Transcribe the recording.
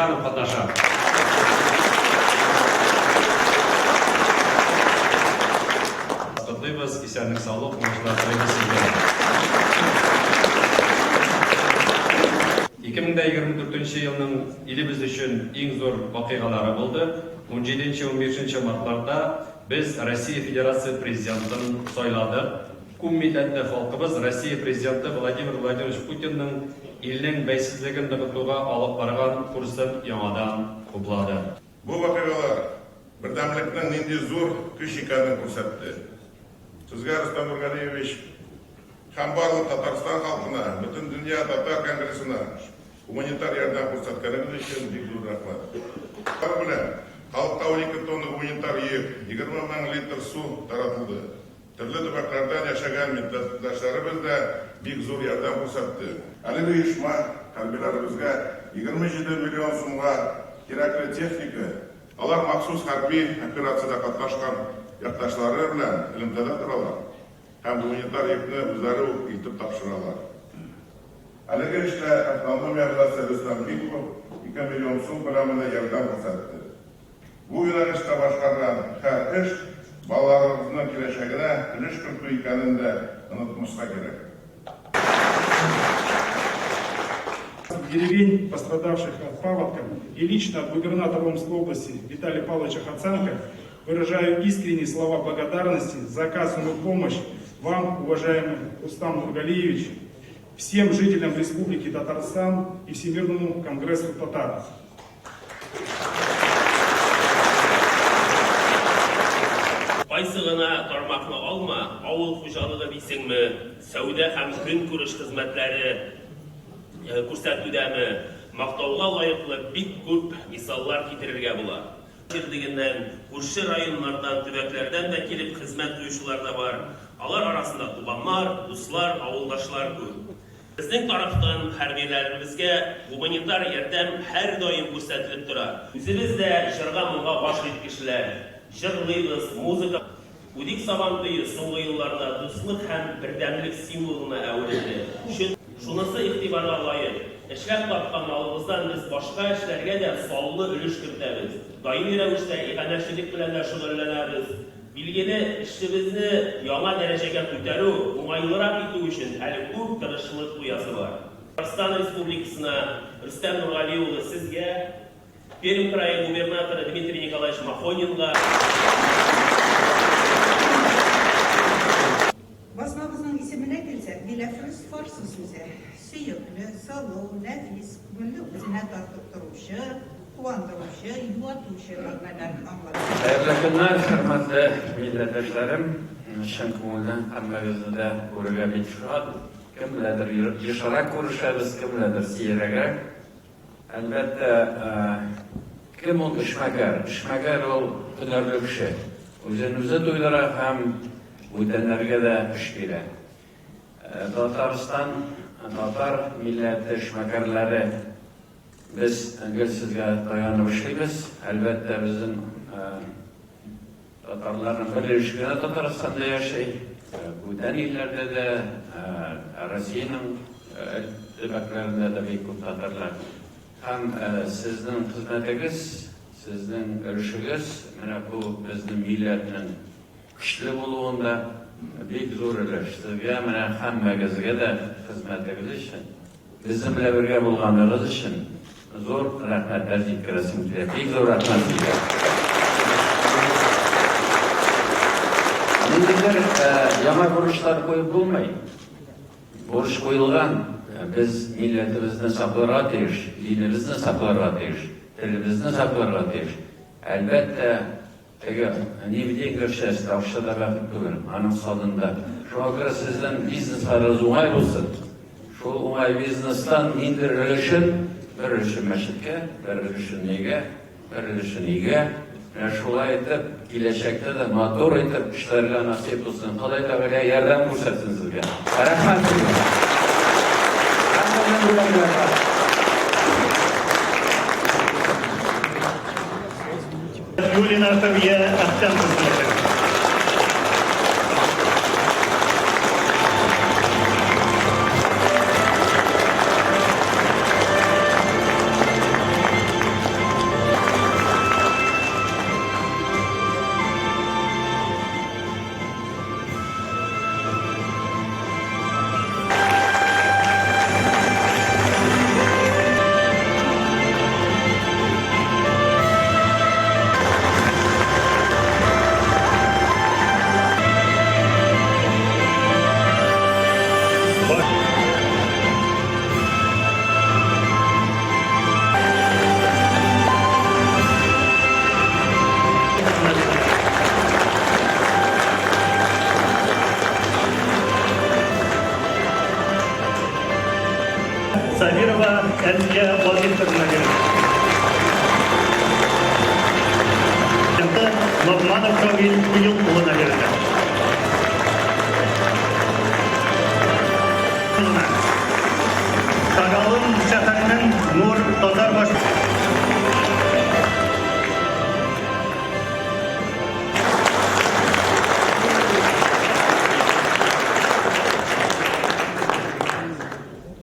Алиханов катнаша. Котлыйбыз, исәнлек саулык, уңышлар теләйбез сезгә. 2024 елның илебез өчен иң зур вакыйгалары булды. 17-15 мартларда biz Россия Федерация президентын сайладык. Күп милләтле халкыбыз Россия президенты Владимир Владимирович Путинның илнең бәйсезлеген ныгытуга алып барган курсын яңадан хуплады. Бу вакыйгалар бердәмлекнең нинди зур көч икәнен күрсәтте. Сезгә Рустам Нургалиевич һәм барлык Татарстан халкына, бөтен дөнья татар конгрессына гуманитар ярдәм күрсәткәнегез өчен бик зур рәхмәт. Шуңа белән халыкка 12 тонна гуманитар йөк, 20 мең литр су таратылды. Төрле төбәкләрдән яшәгән милләттәшләребез дә бик зур ярдәм күрсәтте. Әлеге оешма хәрбиләребезгә 27 миллион сумга кирәкле техника, алар махсус хәрби операциядә катнашкан якташлары белән элемтәдә торалар һәм гуманитар йөкне үзләре үк итеп тапшыралар. Әлеге эштә автономия власте Рөстәм Биков 2 миллион сум күләмендә ярдәм күрсәтте. Бу юнәлештә башкарган һәр эш балаларыбызның киләчәгенә өлеш кертү икәнен дә онытмаска кирәк. Деревень, пострадавших от паводка, и лично от губернатора Омской области Виталия Павловича Хацанко выражаю искренние слова благодарности за оказанную помощь вам, уважаемый Рустам Нургалиевич, всем жителям Республики Татарстан и Всемирному конгрессу татар. Кайсы гына тармакны алма, авыл хуҗалыгы дисеңме, сәүдә һәм көнкүреш хезмәтләре күрсәтүдәме, мактауга лаеклы бик күп мисаллар китерергә була. Дигәннән күрше районнардан, төбәкләрдән дә килеп хезмәт куючылар да бар. Алар арасында тубаннар, дуслар, авылдашлар күп. Безнең тарафтан хәрбиләребезгә гуманитар ярдәм һәр даим күрсәтелеп тора. Үзебез дә җырга моңга баш иткечләр, җырлыйбыз, музыка. Үдик Сабантуе соңгы елларда дуслык һәм бердәмлек символына әверелде. Шунысы игътибарга лаек. Эшләп тапкан малыбыздан без башка эшләргә дә саллы өлеш кертәбез. Даими рәвештә иганәчелек белән дә шөгыльләнәбез. Билгеле, эшебезне яңа дәрәҗәгә күтәрү, уңайлырак итү өчен әле күп тырышлык куясы бар. Татарстан Республикасына Рустам Нургали улы сезгә, Пермь крае губернаторы Дмитрий Николаевич Махонинга. Басмабызның исеменә килсәк, биләфрүз фарсы сүзе. Сөйекле, сылу, нәфис, күңелне үзенә тартып торучы, куандыручы, юатучы мәгънәләрен аңлата. Хәерле көннәр, хөрмәтле милләттәшләрем. Чын күңелдән һәммәгезне дә күрергә бик шат. Кем беләдер ешарак күрешәбез, кем беләдер сирәгрәк. Әлбәттә, кем ул эшмәгәр? Эшмәгәр ул һөнәрле кеше. Үзен-үзе туйдыра һәм бүтәннәргә дә эш бирә. Татарстан, татар милләте эшмәгәрләре biz sizga tayanib ishlaymiz. Albatta bizning tatarlarning bir eshigida Tatarstanda yashay. Бүтән илләрдә дә, Россиянең төбәкләрендә дә бик күп татарлар. Һәм сезнең хезмәтегез, сезнең өлешегез менә бу безнең милләтнең көчле булуында бик зур өлеш. Сезгә менә һәммәгезгә дә хезмәтегез өчен, безнең белән бергә булганыгыз өчен зур рәхмәтләр җиткерәсем килә. Бик зур рәхмәт сезгә. Ниндидер яңа бурычлар куеп булмый. Бурыч куелган. Biz milletimizni saqlarga tiyеш, dinimizni saqlarga tiyеш, tilimizni saqlarga tiyеш. Әлбәттә, невидимка ставшыда бәхет түгел, аның садында. Шуңа күрә сезнең бизнесларыгыз уңай булсын. Шул уңай бизнестан ниндидер өлешен, бер өлешен мәчеткә, бер өлешен нигә, бер өлешен игә. Шулай итеп, киләчәктә дә матур итеп эшләргә насыйп булсын. Ходай Тәгалә ярдәм күрсәтсен сезгә. Рәхмәт сезгә. Юлина Тавья Ахтанова. Әлия Владимировна Норманов Равиль Куюлұлы